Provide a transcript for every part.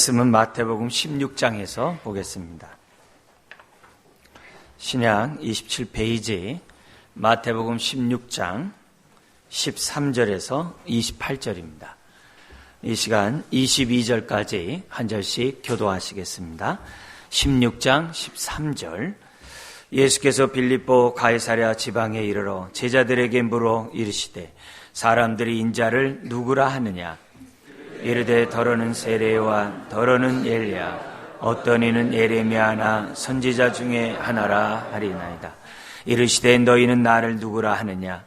말씀은 마태복음 16장에서 보겠습니다. 신약 27페이지 마태복음 16장 13절에서 28절입니다. 이 시간 22절까지 한 절씩 교도하시겠습니다. 16장 13절. 예수께서 빌립보 가이사랴 지방에 이르러 제자들에게 물어 이르시되 사람들이 인자를 누구라 하느냐? 이르되 더러는 세례와 더러는 엘리야 어떤 이는 예레미야나 선지자 중에 하나라 하리나이다. 이르시되 너희는 나를 누구라 하느냐?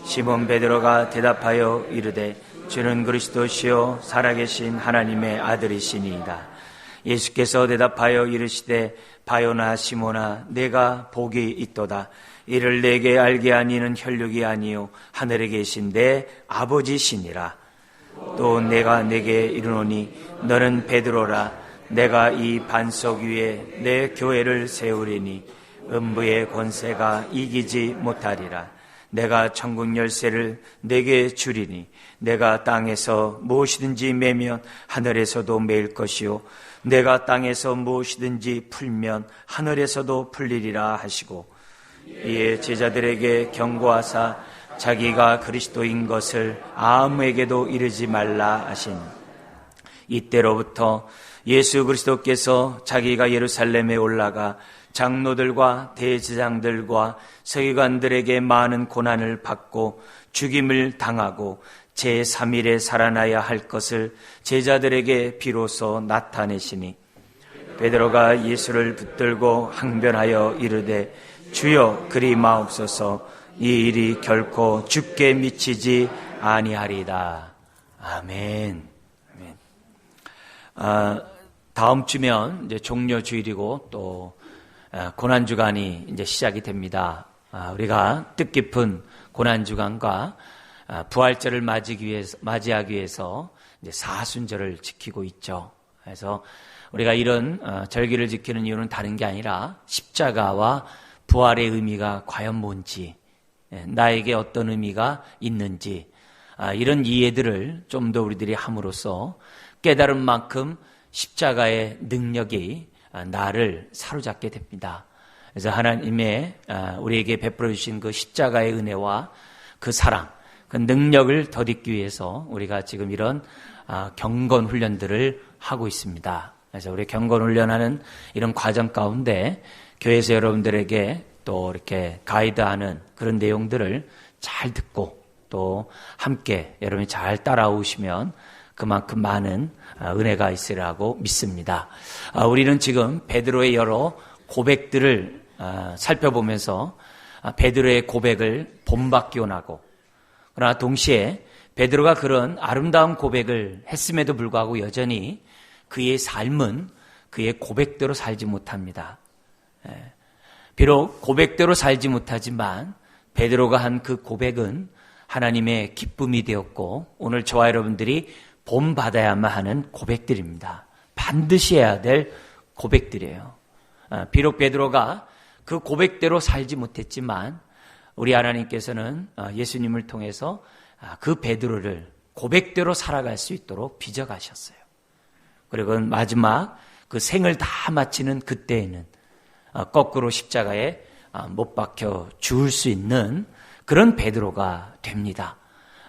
시몬 베드로가 대답하여 이르되 주는 그리스도시요 살아계신 하나님의 아들이시니이다. 예수께서 대답하여 이르시되 바요나 시몬아 내가 복이 있도다. 이를 내게 알게 하니는 혈육이 아니요 하늘에 계신 내 아버지시니라. 또 내가 내게 이르노니 너는 베드로라. 내가 이 반석 위에 내 교회를 세우리니 음부의 권세가 이기지 못하리라. 내가 천국 열쇠를 내게 주리니 내가 땅에서 무엇이든지 매면 하늘에서도 매일 것이요 내가 땅에서 무엇이든지 풀면 하늘에서도 풀리리라 하시고 이에 제자들에게 경고하사 자기가 그리스도인 것을 아무에게도 이르지 말라 하시니 이때로부터 예수 그리스도께서 자기가 예루살렘에 올라가 장로들과 대제사장들과 서기관들에게 많은 고난을 받고 죽임을 당하고 제3일에 살아나야 할 것을 제자들에게 비로소 나타내시니 베드로가 예수를 붙들고 항변하여 이르되 주여 그리 마옵소서. 이 일이 결코 죽게 미치지 아니하리다. 아멘. 다음 주면 이제 종려 주일이고 또 고난 주간이 이제 시작이 됩니다. 우리가 뜻깊은 고난 주간과 부활절을 맞이하기 위해서 이제 사순절을 지키고 있죠. 그래서 우리가 이런 절기를 지키는 이유는 다른 게 아니라 십자가와 부활의 의미가 과연 뭔지, 나에게 어떤 의미가 있는지, 이런 이해들을 좀 더 우리들이 함으로써 깨달은 만큼 십자가의 능력이 나를 사로잡게 됩니다. 그래서 하나님의 우리에게 베풀어 주신 그 십자가의 은혜와 그 사랑, 그 능력을 덧입기 위해서 우리가 지금 이런 경건 훈련들을 하고 있습니다. 그래서 우리 경건 훈련하는 이런 과정 가운데 교회에서 여러분들에게 또 이렇게 가이드하는 그런 내용들을 잘 듣고 또 함께 여러분이 잘 따라오시면 그만큼 많은 은혜가 있으리라고 믿습니다. 우리는 지금 베드로의 여러 고백들을 살펴보면서 베드로의 고백을 본받기원하고 그러나 동시에 베드로가 그런 아름다운 고백을 했음에도 불구하고 여전히 그의 삶은 그의 고백대로 살지 못합니다. 비록 고백대로 살지 못하지만 베드로가 한 그 고백은 하나님의 기쁨이 되었고 오늘 저와 여러분들이 본받아야만 하는 고백들입니다. 반드시 해야 될 고백들이에요. 비록 베드로가 그 고백대로 살지 못했지만 우리 하나님께서는 예수님을 통해서 그 베드로를 고백대로 살아갈 수 있도록 빚어가셨어요. 그리고 마지막 그 생을 다 마치는 그때에는 거꾸로 십자가에 못 박혀 죽을 수 있는 그런 베드로가 됩니다.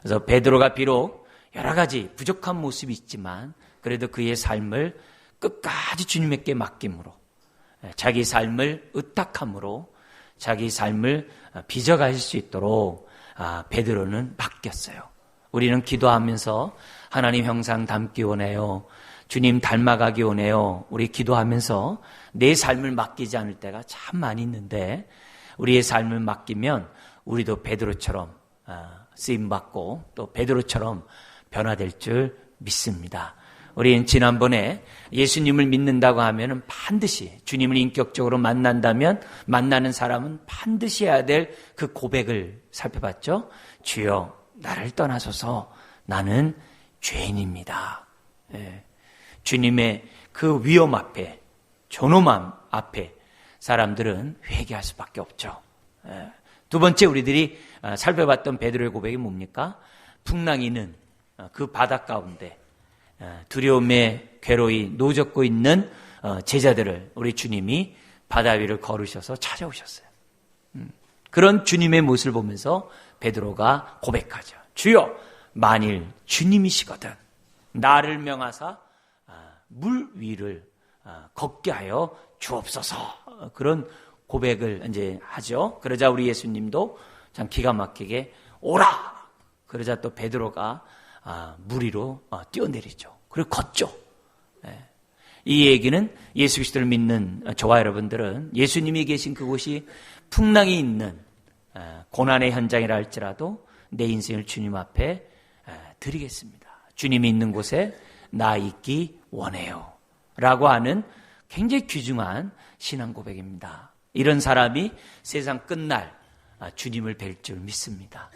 그래서 베드로가 비록 여러 가지 부족한 모습이 있지만 그래도 그의 삶을 끝까지 주님께 맡김으로 자기 삶을 의탁함으로 자기 삶을 빚어가실 수 있도록 베드로는 바뀌었어요. 우리는 기도하면서 하나님 형상 닮기 원해요. 주님 닮아가기 원해요. 우리 기도하면서 내 삶을 맡기지 않을 때가 참 많이 있는데 우리의 삶을 맡기면 우리도 베드로처럼 쓰임받고 또 베드로처럼 변화될 줄 믿습니다. 우리는 지난번에 예수님을 믿는다고 하면 반드시 주님을 인격적으로 만난다면 만나는 사람은 반드시 해야 될 그 고백을 살펴봤죠. 주여 나를 떠나소서 나는 죄인입니다. 주님의 그 위험 앞에 존엄함 앞에 사람들은 회개할 수밖에 없죠. 두 번째 우리들이 살펴봤던 베드로의 고백이 뭡니까? 풍랑이는 그 바다 가운데 두려움에 괴로이 노젓고 있는 제자들을 우리 주님이 바다 위를 걸으셔서 찾아오셨어요. 그런 주님의 모습을 보면서 베드로가 고백하죠. 주여, 만일 주님이시거든 나를 명하사 물 위를 걷게 하여 주옵소서. 그런 고백을 이제 하죠. 그러자 우리 예수님도 참 기가 막히게 오라. 그러자 또 베드로가 물 위로 뛰어내리죠. 그리고 걷죠. 이 얘기는 예수 그리스도를 믿는 저와 여러분들은 예수님이 계신 그곳이 풍랑이 있는 고난의 현장이라 할지라도 내 인생을 주님 앞에 드리겠습니다. 주님이 있는 곳에 나 있기 원해요. 라고 하는 굉장히 귀중한 신앙 고백입니다. 이런 사람이 세상 끝날 주님을 뵐 줄 믿습니다.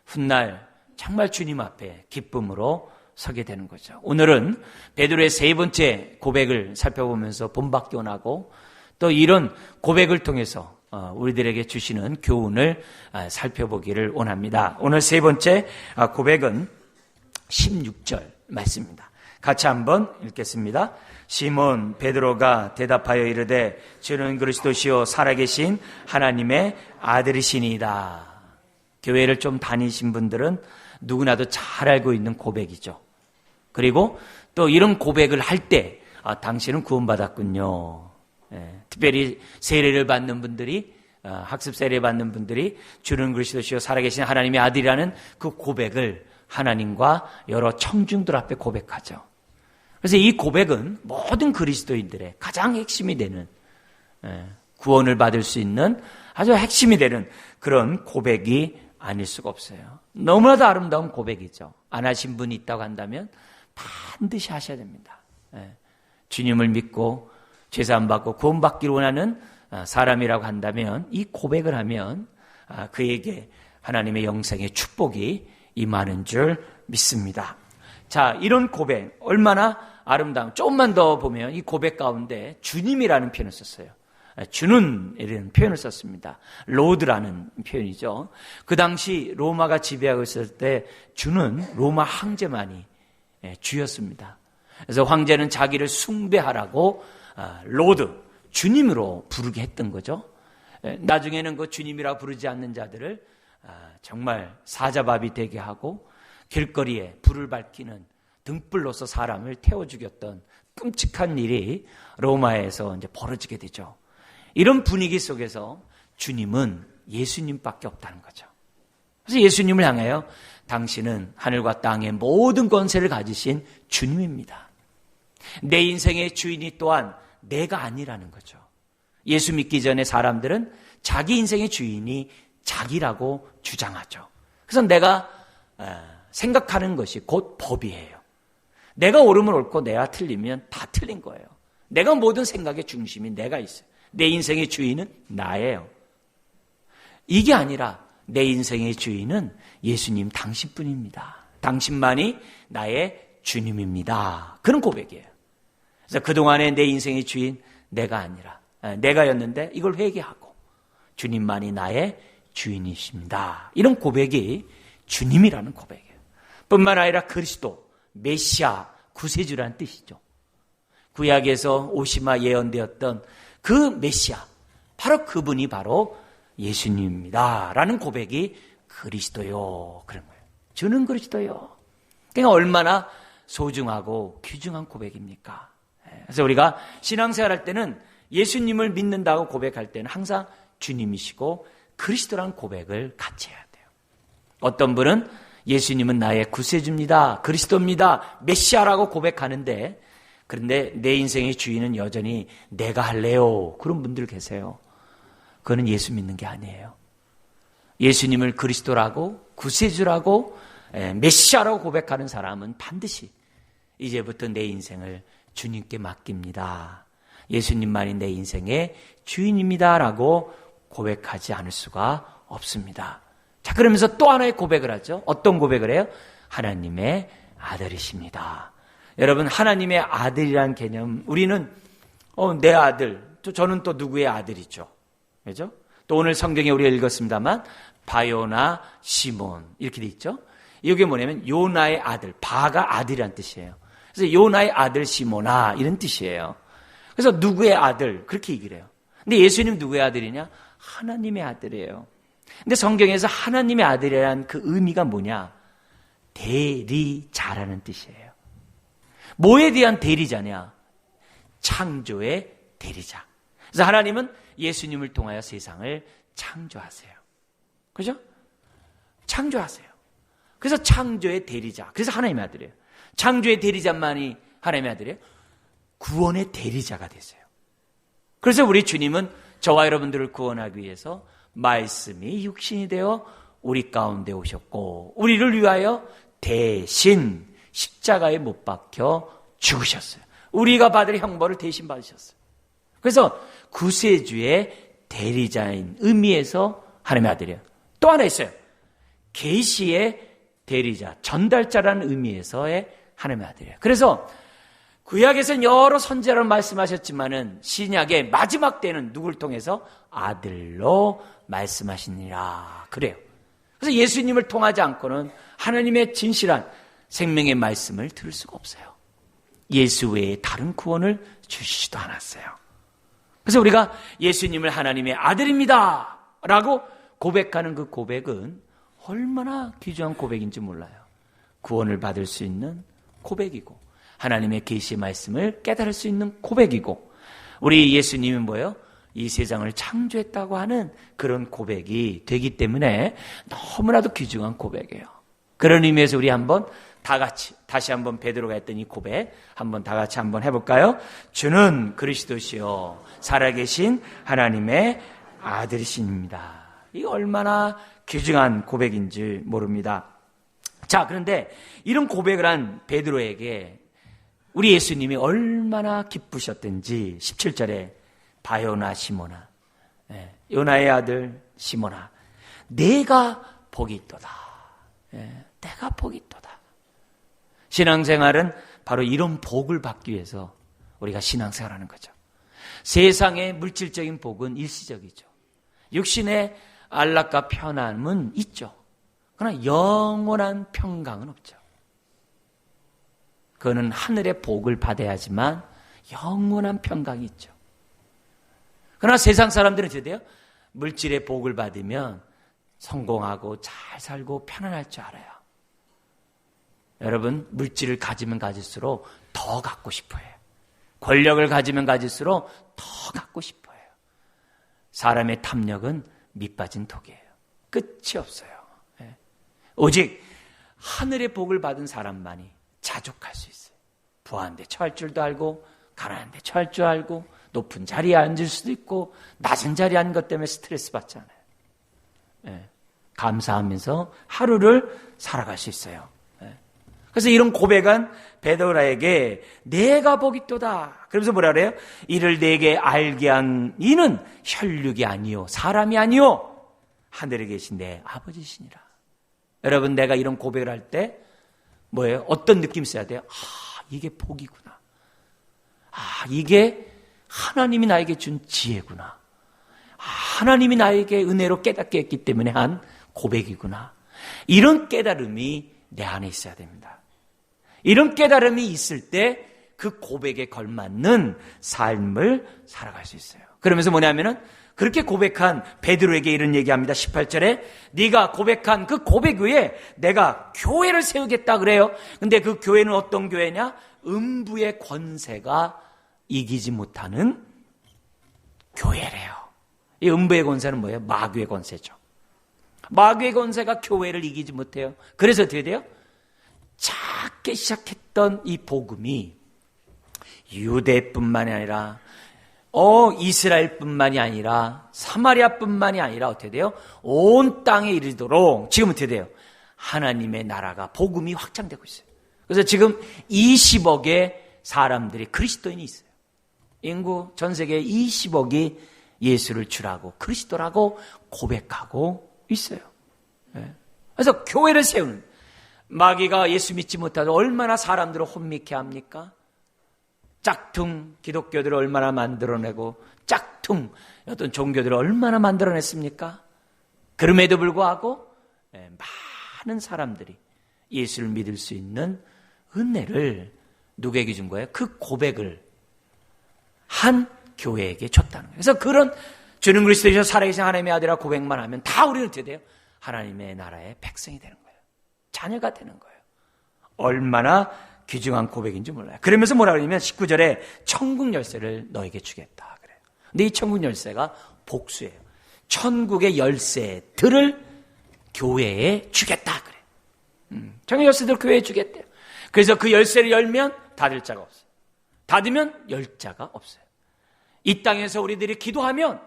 훗날 정말 주님 앞에 기쁨으로 서게 되는 거죠. 오늘은 베드로의 세 번째 고백을 살펴보면서 본박교훈하고 또 이런 고백을 통해서 우리들에게 주시는 교훈을 살펴보기를 원합니다. 오늘 세 번째 고백은 16절 말씀입니다. 같이 한번 읽겠습니다. 시몬 베드로가 대답하여 이르되 주는 그리스도시요 살아계신 하나님의 아들이시니이다. 교회를 좀 다니신 분들은 누구나도 잘 알고 있는 고백이죠. 그리고 또 이런 고백을 할 때 당신은 구원받았군요. 특별히 세례를 받는 분들이 학습 세례 받는 분들이 주는 그리스도시요 살아계신 하나님의 아들이라는 그 고백을 하나님과 여러 청중들 앞에 고백하죠. 그래서 이 고백은 모든 그리스도인들의 가장 핵심이 되는 구원을 받을 수 있는 아주 핵심이 되는 그런 고백이 아닐 수가 없어요. 너무나도 아름다운 고백이죠. 안 하신 분이 있다고 한다면 반드시 하셔야 됩니다. 주님을 믿고 죄사함 받고 구원받기를 원하는 사람이라고 한다면 이 고백을 하면 그에게 하나님의 영생의 축복이 임하는 줄 믿습니다. 자, 이런 고백 얼마나 아름다운, 조금만 더 보면 이 고백 가운데 주님이라는 표현을 썼어요. 주는 이라는 표현을 썼습니다. 로드라는 표현이죠. 그 당시 로마가 지배하고 있을 때 주는 로마 황제만이 주였습니다. 그래서 황제는 자기를 숭배하라고 로드, 주님으로 부르게 했던 거죠. 나중에는 그 주님이라 부르지 않는 자들을 정말 사자밥이 되게 하고 길거리에 불을 밝히는 등불로서 사람을 태워 죽였던 끔찍한 일이 로마에서 이제 벌어지게 되죠. 이런 분위기 속에서 주님은 예수님밖에 없다는 거죠. 그래서 예수님을 향하여 당신은 하늘과 땅의 모든 권세를 가지신 주님입니다. 내 인생의 주인이 또한 내가 아니라는 거죠. 예수 믿기 전에 사람들은 자기 인생의 주인이 자기라고 주장하죠. 그래서 내가 생각하는 것이 곧 법이에요. 내가 옳으면 옳고 내가 틀리면 다 틀린 거예요. 내가 모든 생각의 중심이 내가 있어요. 내 인생의 주인은 나예요. 이게 아니라 내 인생의 주인은 예수님 당신뿐입니다. 당신만이 나의 주님입니다. 그런 고백이에요. 그래서 그동안에 내 인생의 주인 내가 아니라 내가였는데 이걸 회개하고 주님만이 나의 주인이십니다. 이런 고백이 주님이라는 고백이에요. 뿐만 아니라 그리스도, 메시아, 구세주라는 뜻이죠. 구약에서 오시마 예언되었던 그 메시아, 바로 그분이 바로 예수님입니다. 라는 고백이 그리스도요. 그런 거예요. 주는 그리스도요. 그러니까 얼마나 소중하고 귀중한 고백입니까? 그래서 우리가 신앙생활 할 때는 예수님을 믿는다고 고백할 때는 항상 주님이시고 그리스도라는 고백을 같이 해야 돼요. 어떤 분은 예수님은 나의 구세주입니다. 그리스도입니다. 메시아라고 고백하는데 그런데 내 인생의 주인은 여전히 내가 할래요. 그런 분들 계세요. 그거는 예수 믿는 게 아니에요. 예수님을 그리스도라고 구세주라고 메시아라고 고백하는 사람은 반드시 이제부터 내 인생을 주님께 맡깁니다. 예수님만이 내 인생의 주인입니다. 라고 고백하지 않을 수가 없습니다. 자, 그러면서 또 하나의 고백을 하죠. 어떤 고백을 해요? 하나님의 아들이십니다. 여러분, 하나님의 아들이란 개념, 우리는 내 아들, 또 저는 또 누구의 아들이죠. 그죠? 또 오늘 성경에 우리가 읽었습니다만 바요나 시몬 이렇게 돼 있죠. 이게 뭐냐면 요나의 아들, 바가 아들이란 뜻이에요. 그래서 요나의 아들 시몬아 이런 뜻이에요. 그래서 누구의 아들 그렇게 얘기를 해요. 근데 예수님 누구의 아들이냐? 하나님의 아들이에요. 근데 성경에서 하나님의 아들이라는 그 의미가 뭐냐? 대리자라는 뜻이에요. 뭐에 대한 대리자냐? 창조의 대리자. 그래서 하나님은 예수님을 통하여 세상을 창조하세요. 그죠? 창조하세요. 그래서 창조의 대리자. 그래서 하나님의 아들이에요. 창조의 대리자만이 하나님의 아들이에요. 구원의 대리자가 되세요. 그래서 우리 주님은 저와 여러분들을 구원하기 위해서 말씀이 육신이 되어 우리 가운데 오셨고 우리를 위하여 대신 십자가에 못 박혀 죽으셨어요. 우리가 받을 형벌을 대신 받으셨어요. 그래서 구세주의 대리자인 의미에서 하나님의 아들이에요. 또 하나 있어요. 계시의 대리자, 전달자라는 의미에서의 하나님의 아들이에요. 그래서 구약에서는 여러 선지자를 말씀하셨지만은 신약의 마지막 때는 누굴 통해서 아들로 말씀하시니라. 그래요. 그래서 예수님을 통하지 않고는 하나님의 진실한 생명의 말씀을 들을 수가 없어요. 예수 외에 다른 구원을 주시지도 않았어요. 그래서 우리가 예수님을 하나님의 아들입니다 라고 고백하는 그 고백은 얼마나 귀중한 고백인지 몰라요. 구원을 받을 수 있는 고백이고 하나님의 계시의 말씀을 깨달을 수 있는 고백이고 우리 예수님은 뭐예요? 이 세상을 창조했다고 하는 그런 고백이 되기 때문에 너무나도 귀중한 고백이에요. 그런 의미에서 우리 한번 다 같이 다시 한번 베드로가 했던 이 고백 한번 다 같이 한번 해볼까요? 주는 그리스도시요 살아계신 하나님의 아들이십니다. 이게 얼마나 귀중한 고백인지 모릅니다. 자, 그런데 이런 고백을 한 베드로에게 우리 예수님이 얼마나 기쁘셨던지 17절에 바요나 시모나, 요나의 아들 시모나, 내가 복이 있도다. 내가 복이 있도다. 신앙생활은 바로 이런 복을 받기 위해서 우리가 신앙생활하는 거죠. 세상의 물질적인 복은 일시적이죠. 육신의 안락과 편안은 있죠. 그러나 영원한 평강은 없죠. 그거는 하늘의 복을 받아야지만 영원한 평강이 있죠. 그러나 세상 사람들은 어떻게 돼요? 물질의 복을 받으면 성공하고 잘 살고 편안할 줄 알아요. 여러분, 물질을 가지면 가질수록 더 갖고 싶어요. 권력을 가지면 가질수록 더 갖고 싶어요. 사람의 탐욕은 밑빠진 독이에요. 끝이 없어요. 오직 하늘의 복을 받은 사람만이 자족할 수 있어요. 부한데 처할 줄도 알고 가난한데 처할 줄 알고 높은 자리에 앉을 수도 있고 낮은 자리에 앉은 것 때문에 스트레스 받지 않아요. 감사하면서 하루를 살아갈 수 있어요. 그래서 이런 고백한 베드로에게 내가 복이 있도다. 그러면서 뭐라 그래요? 이를 내게 알게 한 이는 혈육이 아니요 사람이 아니요 하늘에 계신 내 아버지시니라. 여러분, 내가 이런 고백을 할 때 뭐예요? 어떤 느낌 써야 돼요? 이게 복이구나. 이게 하나님이 나에게 준 지혜구나. 하나님이 나에게 은혜로 깨닫게 했기 때문에 한 고백이구나. 이런 깨달음이 내 안에 있어야 됩니다. 이런 깨달음이 있을 때 그 고백에 걸맞는 삶을 살아갈 수 있어요. 그러면서 뭐냐면은 그렇게 고백한 베드로에게 이런 얘기합니다. 18절에 네가 고백한 그 고백 위에 내가 교회를 세우겠다 그래요. 근데 그 교회는 어떤 교회냐? 음부의 권세가 이기지 못하는 교회래요. 이 음부의 권세는 뭐예요? 마귀의 권세죠. 마귀의 권세가 교회를 이기지 못해요. 그래서 어떻게 돼요? 작게 시작했던 이 복음이 유대뿐만이 아니라 이스라엘뿐만이 아니라 사마리아뿐만이 아니라 어떻게 돼요? 온 땅에 이르도록 지금 어떻게 돼요? 하나님의 나라가 복음이 확장되고 있어요. 그래서 지금 20억의 사람들이 그리스도인이 있어요. 인구 전 세계 20억이 예수를 주라고 그리스도라고 고백하고 있어요. 그래서 교회를 세우는, 마귀가 예수 믿지 못하도 얼마나 사람들을 혼미케 합니까? 짝퉁 기독교들을 얼마나 만들어내고 짝퉁 어떤 종교들을 얼마나 만들어냈습니까? 그럼에도 불구하고 많은 사람들이 예수를 믿을 수 있는 은혜를 누구에게 준 거예요? 그 고백을 한 교회에게 줬다는 거예요. 그래서 그런 주는 그리스도이셔 살아계신 하나님의 아들이라 고백만 하면 다 우리는 어떻게 돼요? 하나님의 나라의 백성이 되는 거예요. 자녀가 되는 거예요. 얼마나 귀중한 고백인지 몰라요. 그러면서 뭐라 그러냐면 19절에 천국 열쇠를 너에게 주겠다 그래요. 근데 이 천국 열쇠가 복수예요. 천국의 열쇠들을 교회에 주겠다 그래요. 천국 열쇠들 교회에 주겠대요. 그래서 그 열쇠를 열면 닫을 자가 없어요. 닫으면 열 자가 없어요. 이 땅에서 우리들이 기도하면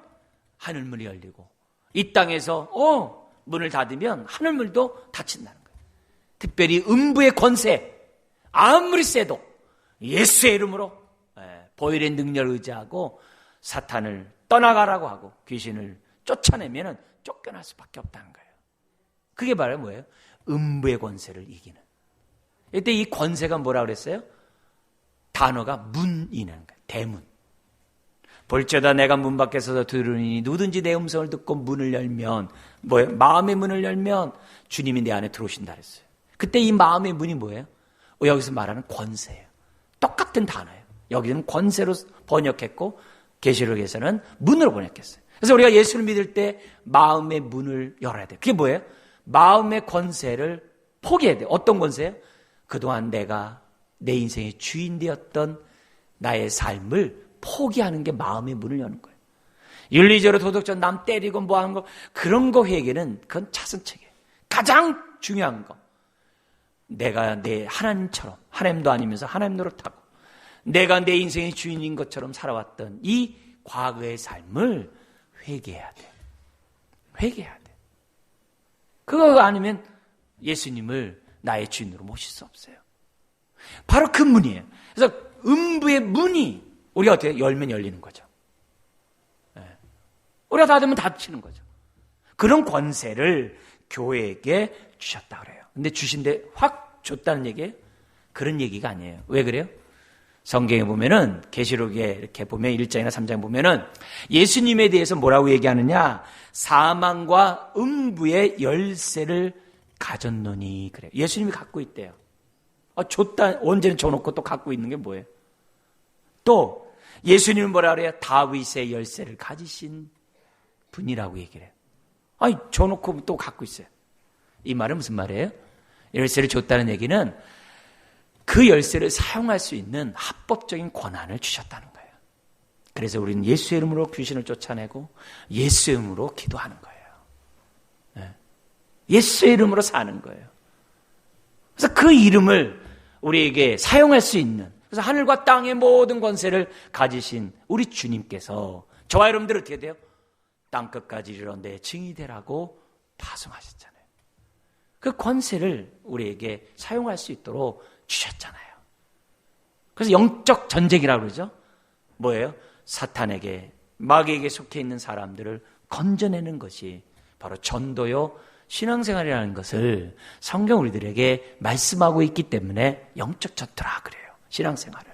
하늘문이 열리고, 이 땅에서 문을 닫으면 하늘문도 닫힌다는 거예요. 특별히 음부의 권세, 아무리 세도 예수의 이름으로 보혈의 능력을 의지하고 사탄을 떠나가라고 하고 귀신을 쫓아내면 쫓겨날 수밖에 없다는 거예요. 그게 바로 뭐예요? 음부의 권세를 이기는. 이때 이 권세가 뭐라 그랬어요? 단어가 문이라는 거예요. 대문. 볼지어다 내가 문 밖에 서서 들으니 누구든지 내 음성을 듣고 문을 열면 뭐예요? 마음의 문을 열면 주님이 내 안에 들어오신다 그랬어요. 그때 이 마음의 문이 뭐예요? 여기서 말하는 권세예요. 똑같은 단어예요. 여기는 권세로 번역했고 계시록에서는 문으로 번역했어요. 그래서 우리가 예수를 믿을 때 마음의 문을 열어야 돼요. 그게 뭐예요? 마음의 권세를 포기해야 돼요. 어떤 권세예요? 그동안 내가 내 인생의 주인 되었던 나의 삶을 포기하는 게 마음의 문을 여는 거예요. 윤리적으로 도덕적으로 남 때리고 뭐 하는 거 그런 거 회개는 그건 차선책이에요. 가장 중요한 거. 내가 내 하나님처럼 하나님도 아니면서 하나님 노릇하고 내가 내 인생의 주인인 것처럼 살아왔던 이 과거의 삶을 회개해야 돼. 회개해야 돼. 그거 아니면 예수님을 나의 주인으로 모실 수 없어요. 바로 그 문이에요. 그래서 음부의 문이 우리가 어떻게 열면 열리는 거죠. 우리가 닫으면 닫히는 거죠. 그런 권세를 교회에게 주셨다 그래요. 근데 주신데 확 줬다는 얘기예요? 그런 얘기가 아니에요. 왜 그래요? 성경에 보면은 계시록에 이렇게 보면 1장이나 3장 보면은 예수님에 대해서 뭐라고 얘기하느냐? 사망과 음부의 열쇠를 가졌노니 그래요. 예수님이 갖고 있대요. 줬다 언제는 줘놓고 또 갖고 있는 게 뭐예요? 또 예수님은 뭐라 그래요? 다윗의 열쇠를 가지신 분이라고 얘기를 해요. 아니 줘놓고 또 갖고 있어요. 이 말은 무슨 말이에요? 열쇠를 줬다는 얘기는 그 열쇠를 사용할 수 있는 합법적인 권한을 주셨다는 거예요. 그래서 우리는 예수의 이름으로 귀신을 쫓아내고 예수의 이름으로 기도하는 거예요. 예수의 이름으로 사는 거예요. 그래서 그 이름을 우리에게 사용할 수 있는, 그래서 하늘과 땅의 모든 권세를 가지신 우리 주님께서 저와 여러분들 어떻게 돼요? 땅끝까지 이르러 내 증인이 되라고 파송하셨잖아요. 그 권세를 우리에게 사용할 수 있도록 주셨잖아요. 그래서 영적 전쟁이라고 그러죠. 뭐예요? 사탄에게, 마귀에게 속해 있는 사람들을 건져내는 것이 바로 전도요 신앙생활이라는 것을 성경 우리들에게 말씀하고 있기 때문에 영적 전투라 그래요. 신앙생활을.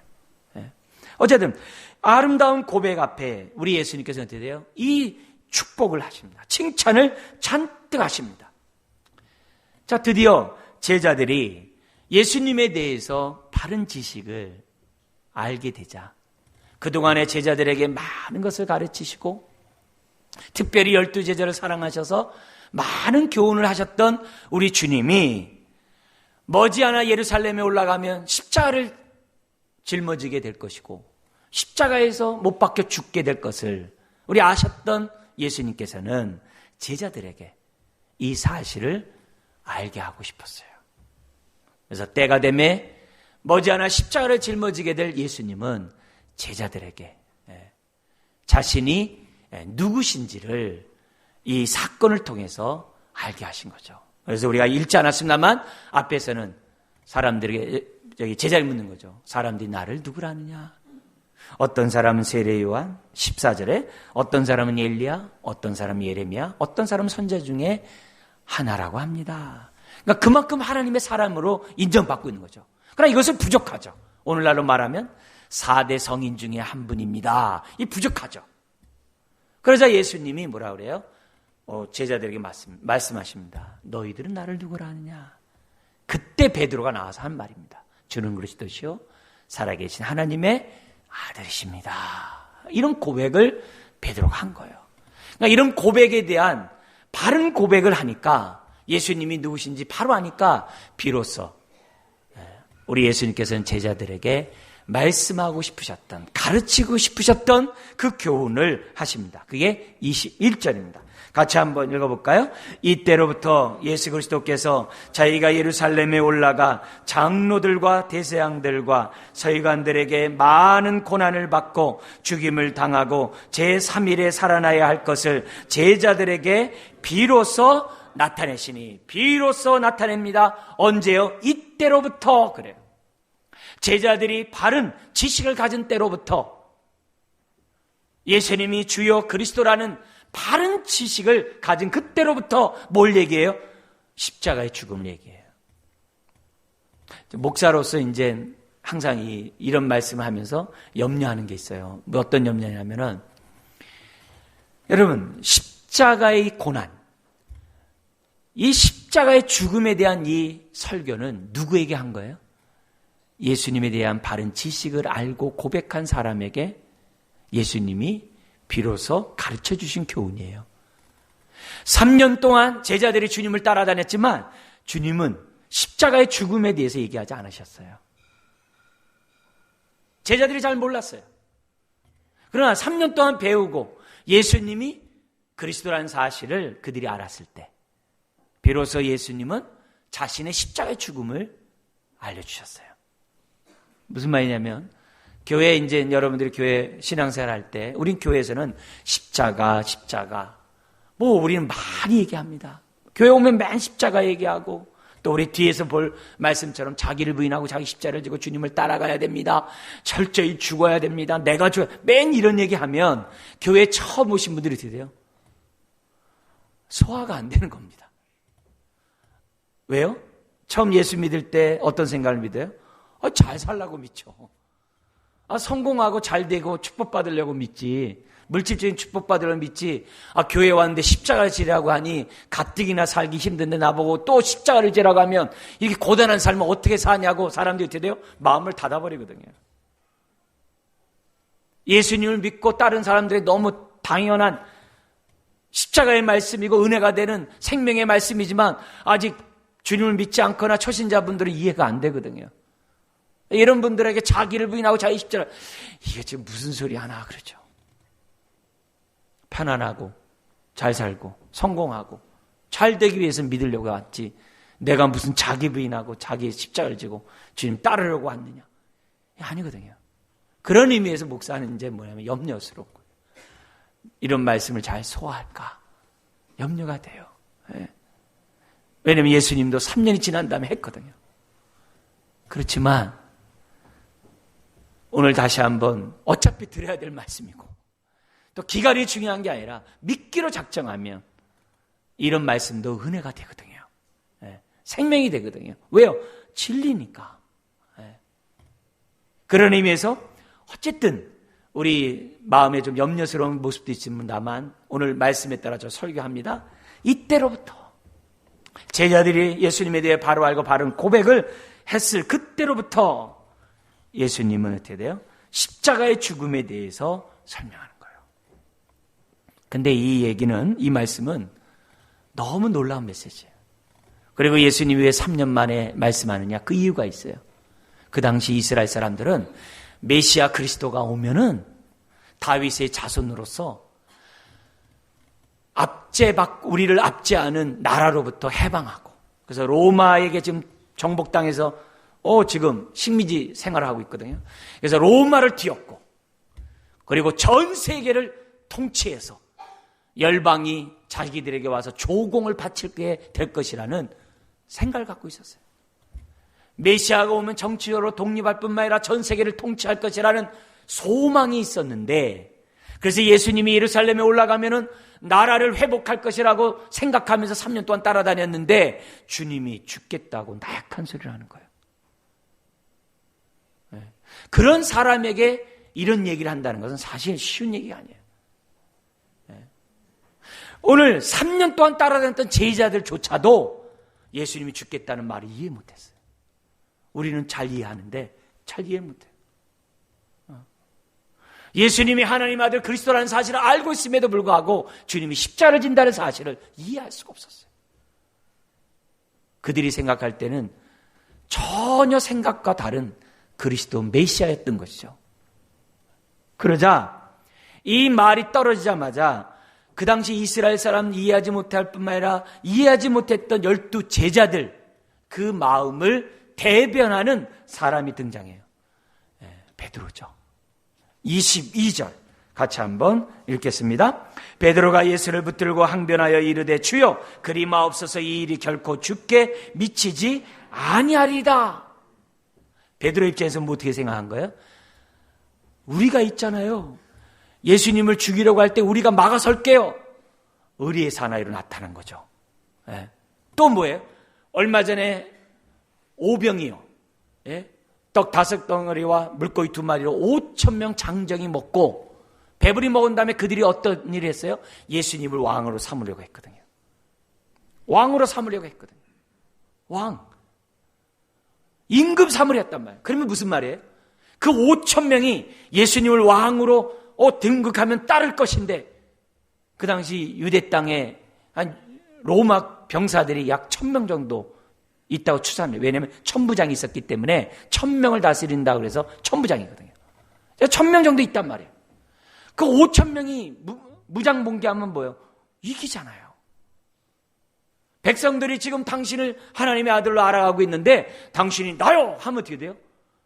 어쨌든 아름다운 고백 앞에 우리 예수님께서 어떻게 돼요? 이 축복을 하십니다. 칭찬을 잔뜩 하십니다. 자, 드디어 제자들이 예수님에 대해서 바른 지식을 알게 되자 그동안의 제자들에게 많은 것을 가르치시고 특별히 12제자를 사랑하셔서 많은 교훈을 하셨던 우리 주님이 머지않아 예루살렘에 올라가면 십자가를 짊어지게 될 것이고 십자가에서 못 박혀 죽게 될 것을 우리 아셨던 예수님께서는 제자들에게 이 사실을 알게 하고 싶었어요. 그래서 때가 되매 머지않아 십자가를 짊어지게 될 예수님은 제자들에게 자신이 누구신지를 이 사건을 통해서 알게 하신 거죠. 그래서 우리가 읽지 않았습니다만 앞에서는 사람들에게 제자를 묻는 거죠. 사람들이 나를 누구라 하느냐? 어떤 사람은 세례 요한 14절에 어떤 사람은 엘리야, 어떤 사람은 예레미야, 어떤 사람은 선지자 중에 하나라고 합니다. 그러니까 그만큼 하나님의 사람으로 인정받고 있는 거죠. 그러나 이것은 부족하죠. 오늘날로 말하면 4대 성인 중에 한 분입니다. 이 부족하죠. 그러자 예수님이 뭐라 그래요? 제자들에게 말씀하십니다. 너희들은 나를 누구라 하느냐? 그때 베드로가 나와서 한 말입니다. 주는 그리스도시요 살아계신 하나님의 아들이십니다. 이런 고백을 베드로가 한 거예요. 그러니까 이런 고백에 대한 바른 고백을 하니까 예수님이 누구신지 바로 아니까 비로소 우리 예수님께서는 제자들에게 말씀하고 싶으셨던, 가르치고 싶으셨던 그 교훈을 하십니다. 그게 21절입니다. 같이 한번 읽어볼까요? 이때로부터 예수 그리스도께서 자기가 예루살렘에 올라가 장로들과 대제사장들과 서기관들에게 많은 고난을 받고 죽임을 당하고 제3일에 살아나야 할 것을 제자들에게 비로소 나타내시니, 비로소 나타냅니다. 언제요? 이때로부터. 그래요. 제자들이 바른 지식을 가진 때로부터, 예수님이 주요 그리스도라는 바른 지식을 가진 그때로부터 뭘 얘기해요? 십자가의 죽음을 얘기해요. 목사로서 이제 항상 이런 말씀을 하면서 염려하는 게 있어요. 어떤 염려냐면은, 여러분, 십자가의 고난, 이 십자가의 죽음에 대한 이 설교는 누구에게 한 거예요? 예수님에 대한 바른 지식을 알고 고백한 사람에게 예수님이 비로소 가르쳐 주신 교훈이에요. 3년 동안 제자들이 주님을 따라다녔지만 주님은 십자가의 죽음에 대해서 얘기하지 않으셨어요. 제자들이 잘 몰랐어요. 그러나 3년 동안 배우고 예수님이 그리스도라는 사실을 그들이 알았을 때 비로소 예수님은 자신의 십자가의 죽음을 알려주셨어요. 무슨 말이냐면, 교회 이제 여러분들이 교회 신앙생활 할 때 우린 교회에서는 십자가 뭐 우리는 많이 얘기합니다. 교회 오면 맨 십자가 얘기하고, 또 우리 뒤에서 볼 말씀처럼 자기를 부인하고 자기 십자가를 지고 주님을 따라가야 됩니다. 철저히 죽어야 됩니다. 내가 맨 이런 얘기하면 교회에 처음 오신 분들이 어떻게 돼요? 소화가 안 되는 겁니다. 왜요? 처음 예수 믿을 때 어떤 생각을 믿어요? 잘 살라고 믿죠. 성공하고 잘 되고 축복받으려고 믿지. 물질적인 축복받으려고 믿지. 교회 왔는데 십자가를 지라고 하니 가뜩이나 살기 힘든데 나보고 또 십자가를 지라고 하면 이렇게 고단한 삶을 어떻게 사냐고 사람들이 어떻게 돼요? 마음을 닫아버리거든요. 예수님을 믿고 다른 사람들이 너무 당연한 십자가의 말씀이고 은혜가 되는 생명의 말씀이지만 아직 주님을 믿지 않거나 초신자분들은 이해가 안 되거든요. 이런 분들에게 자기를 부인하고 자기 십자가, 이게 지금 무슨 소리 하나 그러죠. 편안하고 잘 살고 성공하고 잘 되기 위해서 믿으려고 왔지, 내가 무슨 자기 부인하고 자기 십자가를 지고 주님 따르려고 왔느냐, 아니거든요. 그런 의미에서 목사는 이제 뭐냐면 염려스럽고, 이런 말씀을 잘 소화할까 염려가 돼요. 왜냐하면 예수님도 3년이 지난 다음에 했거든요. 그렇지만 오늘 다시 한번 어차피 드려야 될 말씀이고 또 기간이 중요한 게 아니라 믿기로 작정하면 이런 말씀도 은혜가 되거든요. 생명이 되거든요. 왜요? 진리니까. 그런 의미에서 어쨌든 우리 마음에 좀 염려스러운 모습도 있습니다만 오늘 말씀에 따라 저 설교합니다. 이때로부터 제자들이 예수님에 대해 바로 알고 바른 고백을 했을 그때로부터 예수님은 어떻게 돼요? 십자가의 죽음에 대해서 설명하는 거예요. 근데 이 얘기는, 이 말씀은 너무 놀라운 메시지예요. 그리고 예수님이 왜 3년 만에 말씀하느냐? 그 이유가 있어요. 그 당시 이스라엘 사람들은 메시아 그리스도가 오면은 다윗의 자손으로서 우리를 압제하는 나라로부터 해방하고, 그래서 로마에게 지금 정복당해서 지금 식민지 생활을 하고 있거든요. 그래서 로마를 뒤엎고 그리고 전 세계를 통치해서 열방이 자기들에게 와서 조공을 바치게 될 것이라는 생각을 갖고 있었어요. 메시아가 오면 정치적으로 독립할 뿐만 아니라 전 세계를 통치할 것이라는 소망이 있었는데, 그래서 예수님이 예루살렘에 올라가면은 나라를 회복할 것이라고 생각하면서 3년 동안 따라다녔는데 주님이 죽겠다고 나약한 소리를 하는 거예요. 그런 사람에게 이런 얘기를 한다는 것은 사실 쉬운 얘기가 아니에요. 오늘 3년 동안 따라다녔던 제자들조차도 예수님이 죽겠다는 말을 이해 못했어요. 우리는 잘 이해하는데 잘 이해 못해요. 예수님이 하나님 아들 그리스도라는 사실을 알고 있음에도 불구하고 주님이 십자가를 진다는 사실을 이해할 수가 없었어요. 그들이 생각할 때는 전혀 생각과 다른 그리스도 메시아였던 것이죠. 그러자 이 말이 떨어지자마자 그 당시 이스라엘 사람 이해하지 못할 뿐만 아니라 이해하지 못했던 12 제자들, 그 마음을 대변하는 사람이 등장해요. 베드로죠. 22절 같이 한번 읽겠습니다. 베드로가 예수를 붙들고 항변하여 이르되 주여 그리 마옵소서 이 일이 결코 죽게 미치지 아니하리이다. 베드로 입장에서 뭐 어떻게 생각한 거예요? 우리가 있잖아요. 예수님을 죽이려고 할 때 우리가 막아설게요. 의리의 사나이로 나타난 거죠. 또 뭐예요? 얼마 전에 오병이요. 떡 5덩어리와 물고기 2마리로 5,000명 장정이 먹고 배불리 먹은 다음에 그들이 어떤 일을 했어요? 예수님을 왕으로 삼으려고 했거든요. 왕으로 삼으려고 했거든요. 왕. 임금 삼으려 했단 말이에요. 그러면 무슨 말이에요? 그 5,000명이 예수님을 왕으로 등극하면 따를 것인데 그 당시 유대 땅에 한 로마 병사들이 약 1,000명 정도 있다고 추산해요. 왜냐하면 천부장이 있었기 때문에 1,000명을 다스린다고 그래서 천부장이거든요. 1,000명 정도 있단 말이에요. 그 5,000명이 무장봉기하면 뭐예요? 이기잖아요. 백성들이 지금 당신을 하나님의 아들로 알아가고 있는데 당신이 나요! 하면 어떻게 돼요?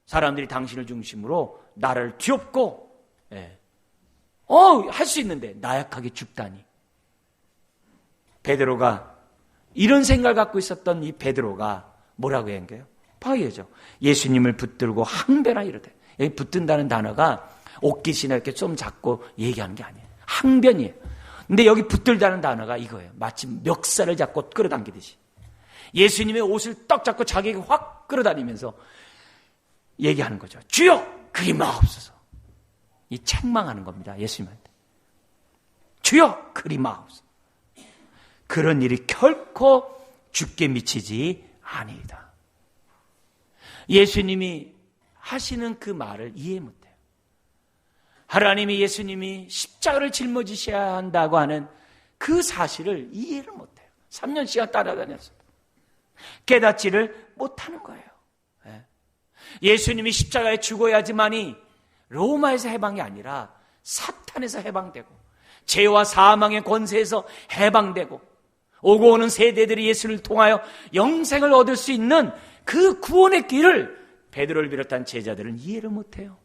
사람들이 당신을 중심으로 나를 뒤엎고 할 수 있는데 나약하게 죽다니. 베드로가 이런 생각을 갖고 있었던 이 베드로가 뭐라고 한 거예요? 파이어죠. 예수님을 붙들고 항변하 이르되. 여기 붙든다는 단어가 옷깃이나 이렇게 좀 잡고 얘기하는 게 아니에요. 항변이에요. 근데 여기 붙들다는 단어가 이거예요. 마치 멱살을 잡고 끌어당기듯이. 예수님의 옷을 떡 잡고 자기에게 확 끌어다니면서 얘기하는 거죠. 주여 그리 마옵소서. 이 책망하는 겁니다. 예수님한테. 주여 그리 마옵소서. 그런 일이 결코 죽게 미치지 아니이다. 예수님이 하시는 그 말을 이해 못해요. 하나님이 예수님이 십자가를 짊어지셔야 한다고 하는 그 사실을 이해를 못해요. 3년씩이나 따라다녔어요. 깨닫지를 못하는 거예요. 예수님이 십자가에 죽어야지만이 로마에서 해방이 아니라 사탄에서 해방되고 죄와 사망의 권세에서 해방되고 오고 오는 세대들이 예수를 통하여 영생을 얻을 수 있는 그 구원의 길을 베드로를 비롯한 제자들은 이해를 못해요.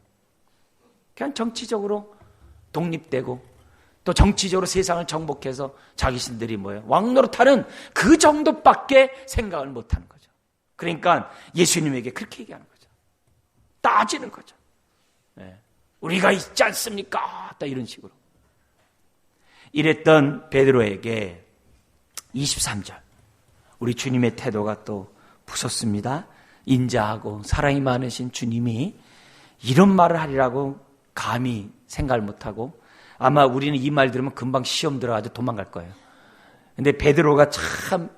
그냥 정치적으로 독립되고 또 정치적으로 세상을 정복해서 자기신들이 뭐예요? 왕노릇하는 그 정도밖에 생각을 못하는 거죠. 그러니까 예수님에게 그렇게 얘기하는 거죠. 따지는 거죠. 우리가 있지 않습니까? 딱 이런 식으로. 이랬던 베드로에게 23절 우리 주님의 태도가 또 무섭습니다. 인자하고 사랑이 많으신 주님이 이런 말을 하리라고 감히 생각을 못하고 아마 우리는 이 말 들으면 금방 시험 들어가지고 도망갈 거예요. 근데 베드로가 참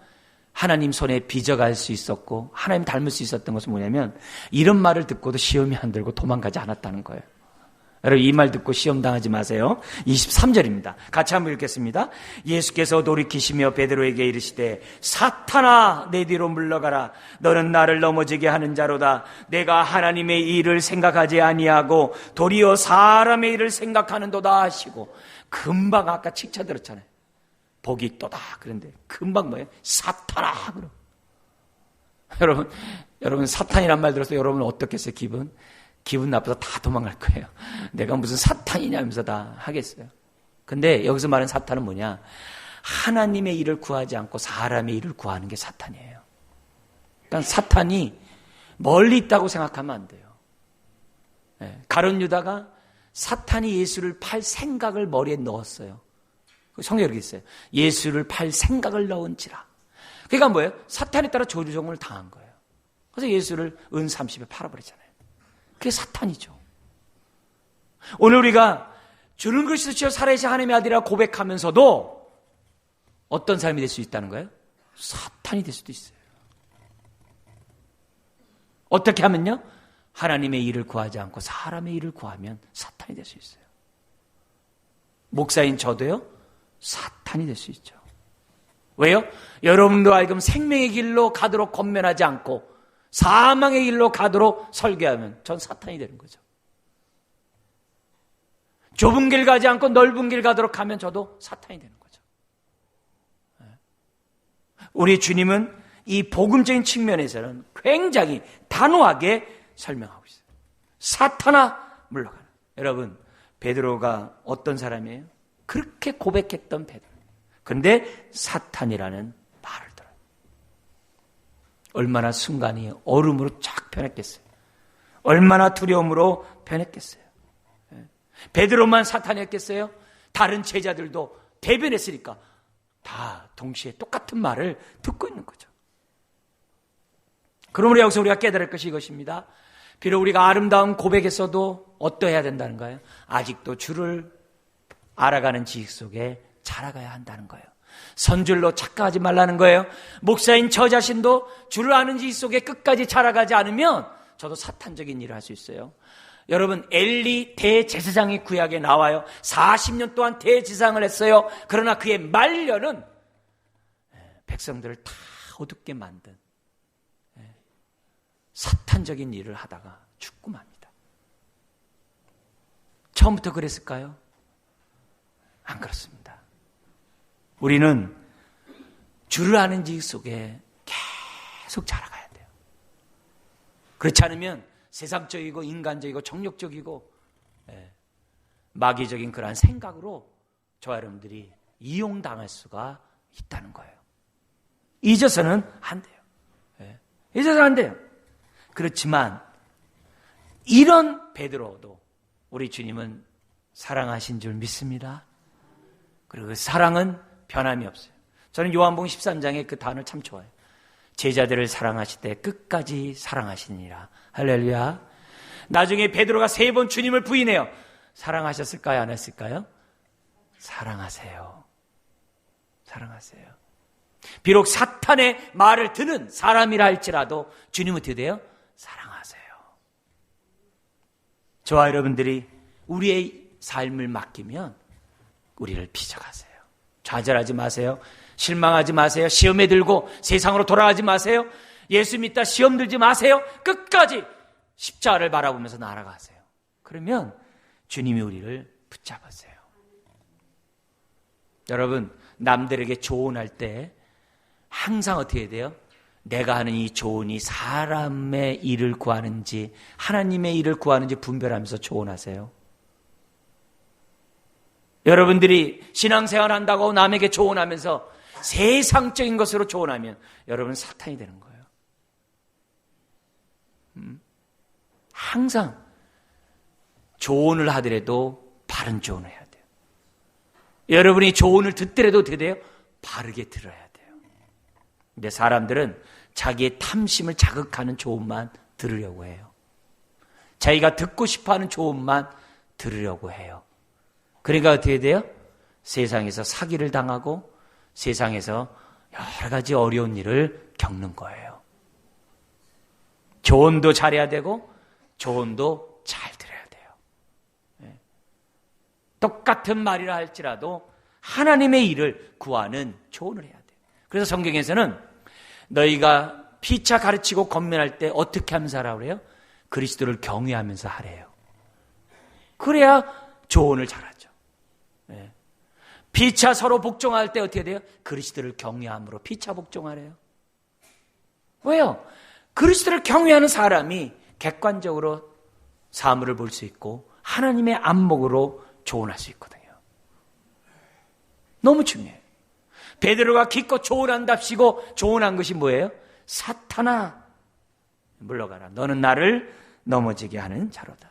하나님 손에 빚어갈 수 있었고 하나님 닮을 수 있었던 것은 뭐냐면 이런 말을 듣고도 시험이 안 들고 도망가지 않았다는 거예요. 여러분 이 말 듣고 시험 당하지 마세요. 23절입니다. 같이 한번 읽겠습니다. 예수께서 돌이키시며 베드로에게 이르시되 사탄아 내 뒤로 물러가라. 너는 나를 넘어지게 하는 자로다. 내가 하나님의 일을 생각하지 아니하고 도리어 사람의 일을 생각하는도다 하시고 금방 아까 칭찬 들었잖아요. 복이 있도다. 그런데 금방 뭐예요? 사탄아. 그럼 여러분 사탄이란 말 들어서 여러분 어떻겠어요? 기분 나빠서 다 도망갈 거예요. 내가 무슨 사탄이냐면서 다 하겠어요. 근데 여기서 말하는 사탄은 뭐냐? 하나님의 일을 구하지 않고 사람의 일을 구하는 게 사탄이에요. 그러니까 사탄이 멀리 있다고 생각하면 안 돼요. 가룟 유다가 사탄이 예수를 팔 생각을 머리에 넣었어요. 성경에 이렇게 있어요. 예수를 팔 생각을 넣은지라. 그러니까 뭐예요? 사탄에 따라 조종을 당한 거예요. 그래서 예수를 은 30에 팔아버리잖아요. 그게 사탄이죠. 오늘 우리가 주는 그리스도시여 살아계신 하나님의 아들이라 고백하면서도 어떤 삶이 될 수 있다는 거예요? 사탄이 될 수도 있어요. 어떻게 하면요? 하나님의 일을 구하지 않고 사람의 일을 구하면 사탄이 될 수 있어요. 목사인 저도요, 사탄이 될 수 있죠. 왜요? 여러분도 알금 생명의 길로 가도록 권면하지 않고 사망의 길로 가도록 설교하면 전 사탄이 되는 거죠. 좁은 길 가지 않고 넓은 길 가도록 하면 저도 사탄이 되는 거죠. 우리 주님은 이 복음적인 측면에서는 굉장히 단호하게 설명하고 있어요. 사탄아 물러가라. 여러분, 베드로가 어떤 사람이에요? 그렇게 고백했던 베드로. 그런데 사탄이라는 말을 들어요. 얼마나 순간이 얼음으로 쫙 변했겠어요. 얼마나 두려움으로 변했겠어요. 베드로만 사탄이었겠어요? 다른 제자들도 대변했으니까 다 동시에 똑같은 말을 듣고 있는 거죠. 그러므로 여기서 우리가 깨달을 것이 이것입니다. 비록 우리가 아름다운 고백에서도 어떠해야 된다는 거예요? 아직도 주를 알아가는 지식 속에 자라가야 한다는 거예요. 선줄로 착각하지 말라는 거예요. 목사인 저 자신도 주를 아는 지식 속에 끝까지 자라가지 않으면 저도 사탄적인 일을 할 수 있어요. 여러분, 엘리 대제사장이 구약에 나와요. 40년 동안 대제사장을 했어요. 그러나 그의 말년은 백성들을 다 어둡게 만든 사탄적인 일을 하다가 죽고 맙니다. 처음부터 그랬을까요? 안 그렇습니다. 우리는 주를 아는 지식 속에 계속 자라가야 돼요. 그렇지 않으면 세상적이고 인간적이고 정욕적이고 마귀적인 그러한 생각으로 저와 여러분들이 이용당할 수가 있다는 거예요. 잊어서는 안 돼요. 잊어서는 안 돼요. 그렇지만 이런 베드로도 우리 주님은 사랑하신 줄 믿습니다. 그리고 그 사랑은 변함이 없어요. 저는 요한복음 13장의 그 단어를 참 좋아해요. 제자들을 사랑하실 때 끝까지 사랑하시니라. 할렐루야. 나중에 베드로가 3번 주님을 부인해요. 사랑하셨을까요? 안 했을까요? 사랑하세요. 사랑하세요. 비록 사탄의 말을 듣는 사람이라 할지라도 주님은 어떻게 돼요? 사랑하세요. 저와 여러분들이 우리의 삶을 맡기면 우리를 빚어가세요. 좌절하지 마세요. 실망하지 마세요. 시험에 들고 세상으로 돌아가지 마세요. 예수 믿다 시험 들지 마세요. 끝까지 십자가를 바라보면서 날아가세요. 그러면 주님이 우리를 붙잡으세요. 여러분, 남들에게 조언할 때 항상 어떻게 해야 돼요? 내가 하는 이 조언이 사람의 일을 구하는지 하나님의 일을 구하는지 분별하면서 조언하세요. 여러분들이 신앙생활 한다고 남에게 조언하면서 세상적인 것으로 조언하면 여러분 사탄이 되는 거예요. 항상 조언을 하더라도 바른 조언을 해야 돼요. 여러분이 조언을 듣더라도 어떻게 돼요? 바르게 들어야 돼요. 근데 사람들은 자기의 탐심을 자극하는 조언만 들으려고 해요. 자기가 듣고 싶어하는 조언만 들으려고 해요. 그러니까 어떻게 돼요? 세상에서 사기를 당하고 세상에서 여러 가지 어려운 일을 겪는 거예요. 조언도 잘해야 되고 조언도 잘 들어야 돼요. 똑같은 말이라 할지라도 하나님의 일을 구하는 조언을 해야 돼요. 그래서 성경에서는 너희가 피차 가르치고 권면할 때 어떻게 하면서 하라고 그래요? 그리스도를 경외하면서 하래요. 그래야 조언을 잘하죠. 피차 서로 복종할 때 어떻게 돼요? 그리스도를 경외함으로 피차 복종하래요. 왜요? 그리스도를 경외하는 사람이 객관적으로 사물을 볼 수 있고 하나님의 안목으로 조언할 수 있거든요. 너무 중요해요. 베드로가 기껏 조언한답시고 조언한 것이 뭐예요? 사탄아 물러가라. 너는 나를 넘어지게 하는 자로다.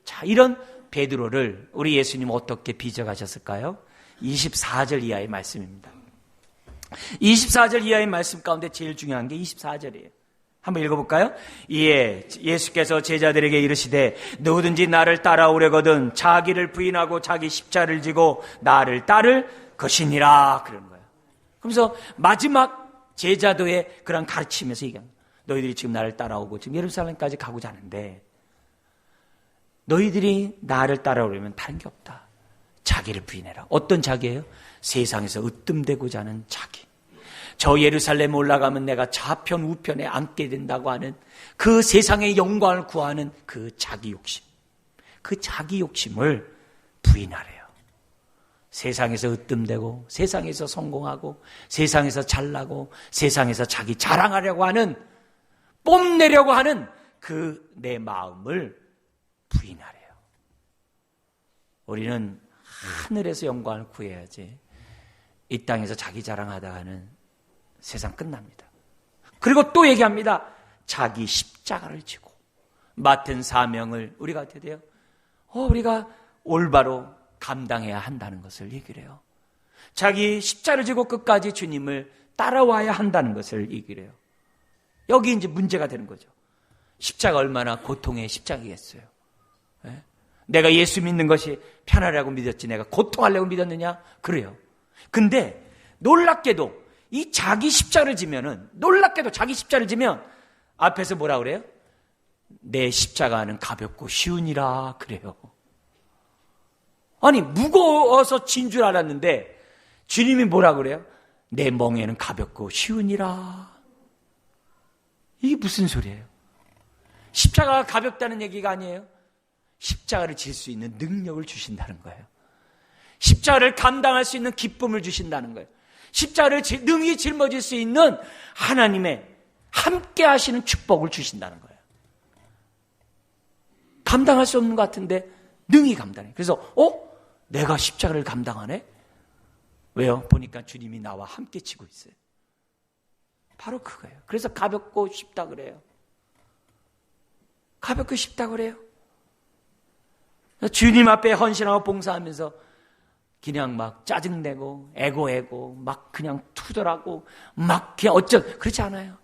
자, 이런 베드로를 우리 예수님 어떻게 빚어가셨을까요? 24절 이하의 말씀입니다. 24절 이하의 말씀 가운데 제일 중요한 게 24절이에요. 한번 읽어볼까요? 이에 예수께서 제자들에게 이르시되 누구든지 나를 따라오려거든 자기를 부인하고 자기 십자를 지고 나를 따를 것이니라 그러는 거예요. 그러면서 마지막 제자도의 그런 가르치면서 얘기합니다. 너희들이 지금 나를 따라오고 지금 예루살렘까지 가고자 하는데 너희들이 나를 따라오려면 다른 게 없다. 자기를 부인해라. 어떤 자기예요? 세상에서 으뜸되고자 하는 자기. 저 예루살렘에 올라가면 내가 좌편 우편에 앉게 된다고 하는 그 세상의 영광을 구하는 그 자기 욕심. 그 자기 욕심을 부인하래요. 세상에서 으뜸되고 세상에서 성공하고 세상에서 잘나고 세상에서 자기 자랑하려고 하는 뽐내려고 하는 그 내 마음을 부인하래요. 우리는 하늘에서 영광을 구해야지 이 땅에서 자기 자랑하다가는 세상 끝납니다. 그리고 또 얘기합니다. 자기 십자가를 지고 맡은 사명을 우리가 어떻게 돼요? 우리가 올바로 감당해야 한다는 것을 얘기를 해요. 자기 십자를 지고 끝까지 주님을 따라와야 한다는 것을 얘기를 해요. 여기 이제 문제가 되는 거죠. 십자가 얼마나 고통의 십자가겠어요. 네? 내가 예수 믿는 것이 편하려고 믿었지 내가 고통하려고 믿었느냐? 그래요. 근데 놀랍게도 이 자기 십자를 지면은 놀랍게도 자기 십자를 지면 앞에서 뭐라 그래요? 내 십자가는 가볍고 쉬우니라 그래요. 아니 무거워서 진 줄 알았는데 주님이 뭐라 그래요? 내 멍에는 가볍고 쉬우니라. 이게 무슨 소리예요? 십자가가 가볍다는 얘기가 아니에요. 십자가를 질 수 있는 능력을 주신다는 거예요. 십자가를 감당할 수 있는 기쁨을 주신다는 거예요. 십자가를 능히 짊어질 수 있는 하나님의 함께 하시는 축복을 주신다는 거예요. 감당할 수 없는 것 같은데 능히 감당해. 그래서 내가 십자가를 감당하네? 왜요? 보니까 주님이 나와 함께 지고 있어요. 바로 그거예요. 그래서 가볍고 쉽다 그래요. 가볍고 쉽다 그래요. 주님 앞에 헌신하고 봉사하면서 그냥 막 짜증내고 애고애고 막 그냥 투덜하고 막 그냥 그렇지 않아요.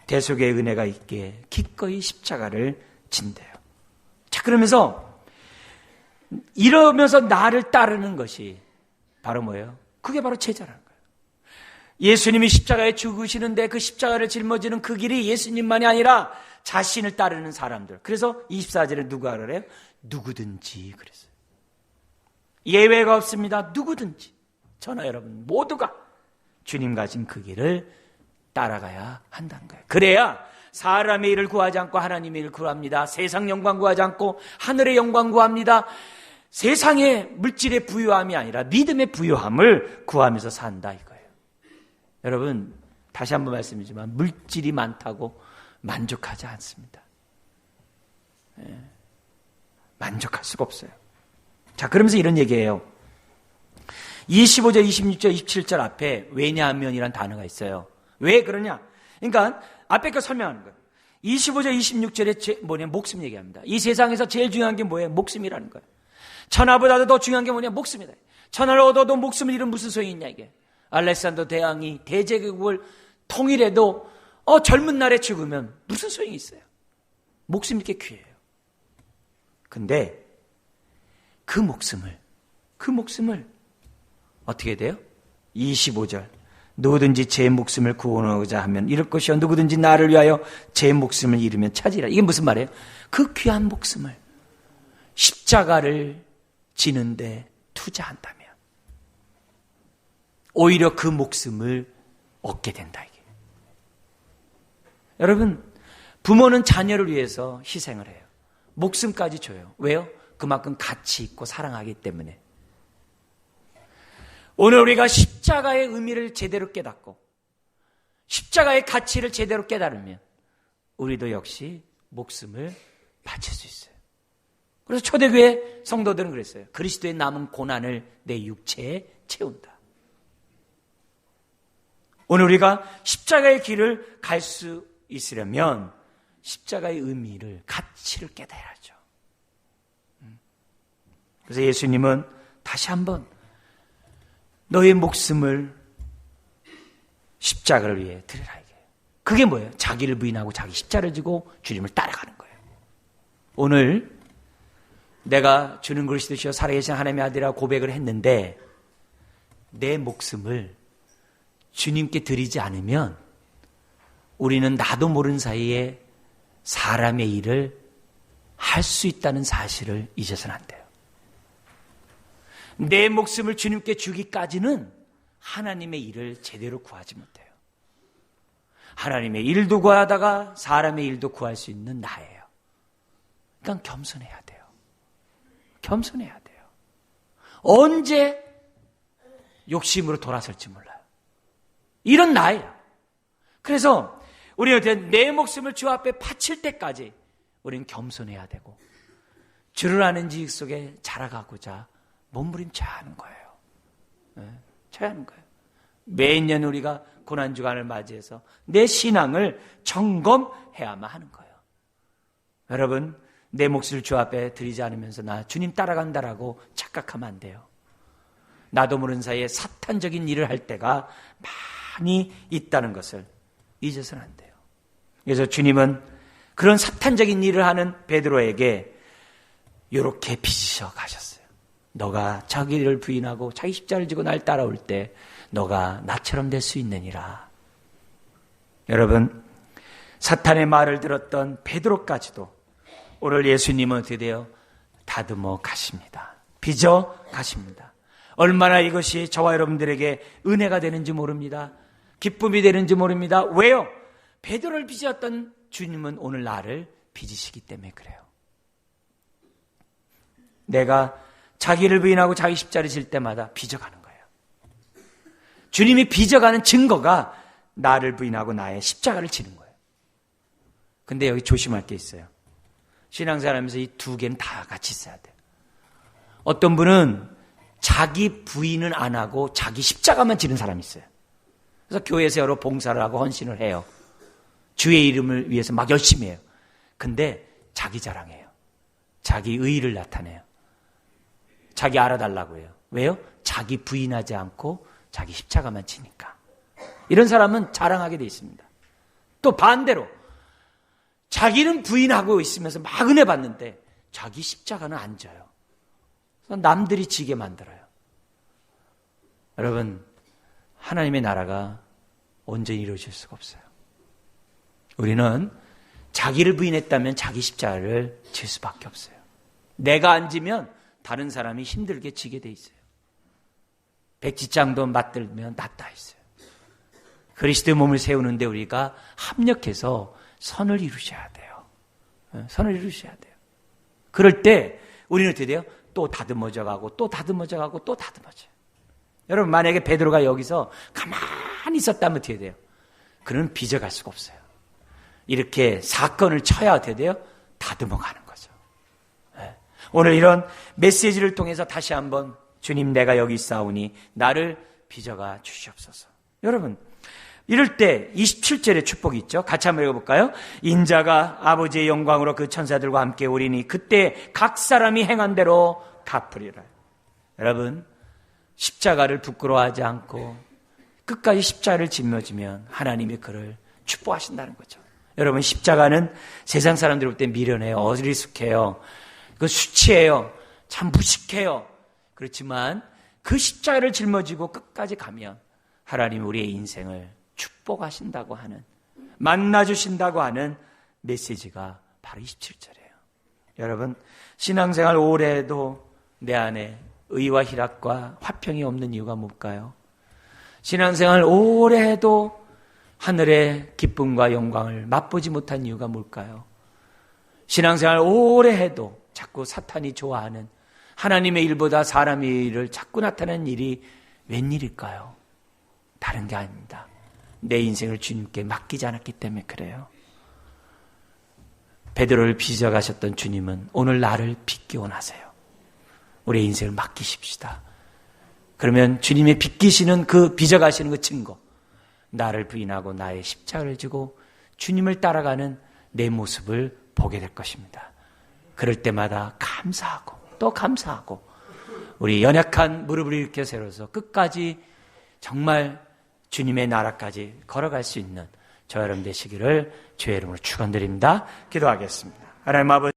대속의 은혜가 있게 기꺼이 십자가를 진대요. 자, 그러면서 이러면서 나를 따르는 것이 바로 뭐예요? 그게 바로 제자라는 거예요. 예수님이 십자가에 죽으시는데 그 십자가를 짊어지는 그 길이 예수님만이 아니라 자신을 따르는 사람들. 그래서 24절에 누가 그래요? 누구든지 그랬어요. 예외가 없습니다. 누구든지. 저나 여러분 모두가 주님 가신 그 길을 따라가야 한다는 거예요. 그래야 사람의 일을 구하지 않고 하나님의 일을 구합니다. 세상 영광 구하지 않고 하늘의 영광 구합니다. 세상의 물질의 부유함이 아니라 믿음의 부유함을 구하면서 산다 이거예요. 여러분 다시 한번 말씀드리지만 물질이 많다고 만족하지 않습니다. 만족할 수가 없어요. 자, 그러면서 이런 얘기예요. 25절, 26절, 27절 앞에 왜냐하면이란 단어가 있어요. 왜 그러냐? 그러니까 앞에 거 설명하는 거예요. 25절, 26절에 목숨 얘기합니다. 이 세상에서 제일 중요한 게 뭐예요? 목숨이라는 거예요. 천하보다도 더 중요한 게 뭐냐? 목숨이다. 천하를 얻어도 목숨을 잃으면 무슨 소용이 있냐 이게. 알렉산더 대왕이 대제국을 통일해도 젊은 날에 죽으면 무슨 소용이 있어요? 목숨이 이렇게 귀해요. 근데 그 목숨을 어떻게 돼요? 25절 누구든지 제 목숨을 구원하고자 하면 잃을 것이요 누구든지 나를 위하여 제 목숨을 잃으면 찾으리라. 이게 무슨 말이에요? 그 귀한 목숨을 십자가를 지는데 투자한다면 오히려 그 목숨을 얻게 된다 이게. 여러분 부모는 자녀를 위해서 희생을 해요. 목숨까지 줘요. 왜요? 그만큼 가치 있고 사랑하기 때문에. 오늘 우리가 십자가의 의미를 제대로 깨닫고 십자가의 가치를 제대로 깨달으면 우리도 역시 목숨을 바칠 수 있어요. 그래서 초대교회 성도들은 그랬어요. 그리스도의 남은 고난을 내 육체에 채운다. 오늘 우리가 십자가의 길을 갈 수 있으려면 십자가의 의미를, 가치를 깨달아야죠. 그래서 예수님은 다시 한번 너의 목숨을 십자가를 위해 드리라 이게. 그게 뭐예요? 자기를 부인하고 자기 십자를 지고 주님을 따라가는 거예요. 오늘 내가 주는 그리스도시여 살아계신 하나님의 아들이라고 고백을 했는데 내 목숨을 주님께 드리지 않으면 우리는 나도 모르는 사이에 사람의 일을 할 수 있다는 사실을 잊어서는 안 돼요. 내 목숨을 주님께 주기까지는 하나님의 일을 제대로 구하지 못해요. 하나님의 일도 구하다가 사람의 일도 구할 수 있는 나예요. 그러니까 겸손해야 돼요. 겸손해야 돼요. 언제 욕심으로 돌아설지 몰라요. 이런 나예요. 그래서 우리는 내 목숨을 주 앞에 바칠 때까지 우리는 겸손해야 되고 주를 아는 지식 속에 자라가고자 몸부림쳐야 하는 거예요. 네, 쳐야 하는 거예요. 매년 우리가 고난주간을 맞이해서 내 신앙을 점검해야만 하는 거예요. 여러분, 내 몫을 주 앞에 드리지 않으면서 나 주님 따라간다라고 착각하면 안 돼요. 나도 모르는 사이에 사탄적인 일을 할 때가 많이 있다는 것을 잊어서는 안 돼요. 그래서 주님은 그런 사탄적인 일을 하는 베드로에게 이렇게 빚으셔 가셨어요. 너가 자기를 부인하고 자기 십자가를 지고 날 따라올 때 너가 나처럼 될 수 있느니라. 여러분, 사탄의 말을 들었던 베드로까지도 오늘 예수님은 드디어 다듬어 가십니다. 빚어 가십니다. 얼마나 이것이 저와 여러분들에게 은혜가 되는지 모릅니다. 기쁨이 되는지 모릅니다. 왜요? 베드로를 빚었던 주님은 오늘 나를 빚으시기 때문에 그래요. 내가 자기를 부인하고 자기 십자가를 질 때마다 빚어가는 거예요. 주님이 빚어가는 증거가 나를 부인하고 나의 십자가를 지는 거예요. 근데 여기 조심할 게 있어요. 신앙생활하면서 이 두 개는 다 같이 있어야 돼요. 어떤 분은 자기 부인은 안 하고 자기 십자가만 지는 사람이 있어요. 그래서 교회에서 여러 봉사를 하고 헌신을 해요. 주의 이름을 위해서 막 열심히 해요. 근데 자기 자랑해요. 자기 의의를 나타내요. 자기 알아달라고 해요. 왜요? 자기 부인하지 않고 자기 십자가만 지니까. 이런 사람은 자랑하게 돼 있습니다. 또 반대로 자기는 부인하고 있으면서 막 은혜 받는데 자기 십자가는 안 져요. 그래서 남들이 지게 만들어요. 여러분, 하나님의 나라가 온전히 이루어질 수가 없어요. 우리는 자기를 부인했다면 자기 십자가를 질 수밖에 없어요. 내가 안 지면 다른 사람이 힘들게 지게 돼 있어요. 백지장도 맞들면 낫다 했어요. 그리스도의 몸을 세우는데 우리가 합력해서 선을 이루셔야 돼요. 선을 이루셔야 돼요. 그럴 때 우리는 어떻게 돼요? 또 다듬어져 가고 또 다듬어져 가고 또 다듬어져요. 여러분, 만약에 베드로가 여기서 가만히 있었다면 어떻게 돼요? 그는 빚어갈 수가 없어요. 이렇게 사건을 쳐야 어떻게 돼요? 다듬어 가는 거죠. 네. 오늘 이런 메시지를 통해서 다시 한번 주님, 내가 여기 있사오니 나를 빚어가 주시옵소서. 여러분, 이럴 때 27절의 축복이 있죠. 같이 한번 읽어볼까요? 인자가 아버지의 영광으로 그 천사들과 함께 오리니 그때 각 사람이 행한 대로 갚으리라. 여러분, 십자가를 부끄러워하지 않고 끝까지 십자가를 짊어지면 하나님이 그를 축복하신다는 거죠. 여러분, 십자가는 세상 사람들 볼 때 미련해요. 어리숙해요. 그 수치해요. 참 무식해요. 그렇지만 그 십자가를 짊어지고 끝까지 가면 하나님이 우리의 인생을 축복하신다고 하는, 만나주신다고 하는 메시지가 바로 27절이에요. 여러분, 신앙생활 오래 해도 내 안에 의와 희락과 화평이 없는 이유가 뭘까요? 신앙생활 오래 해도 하늘의 기쁨과 영광을 맛보지 못한 이유가 뭘까요? 신앙생활 오래 해도 자꾸 사탄이 좋아하는 하나님의 일보다 사람의 일을 자꾸 나타내는 일이 웬일일까요? 다른 게 아닙니다. 내 인생을 주님께 맡기지 않았기 때문에 그래요. 베드로를 빚어가셨던 주님은 오늘 나를 빚기 원하세요. 우리의 인생을 맡기십시다. 그러면 주님의 빚기시는 그 빚어가시는 그 증거, 나를 부인하고 나의 십자가를 지고 주님을 따라가는 내 모습을 보게 될 것입니다. 그럴 때마다 감사하고 또 감사하고 우리 연약한 무릎을 일으켜 세워서 끝까지 정말 주님의 나라까지 걸어갈 수 있는 저 여러분 되시기를 주의 이름으로 축원드립니다. 기도하겠습니다. 하나님 아버지,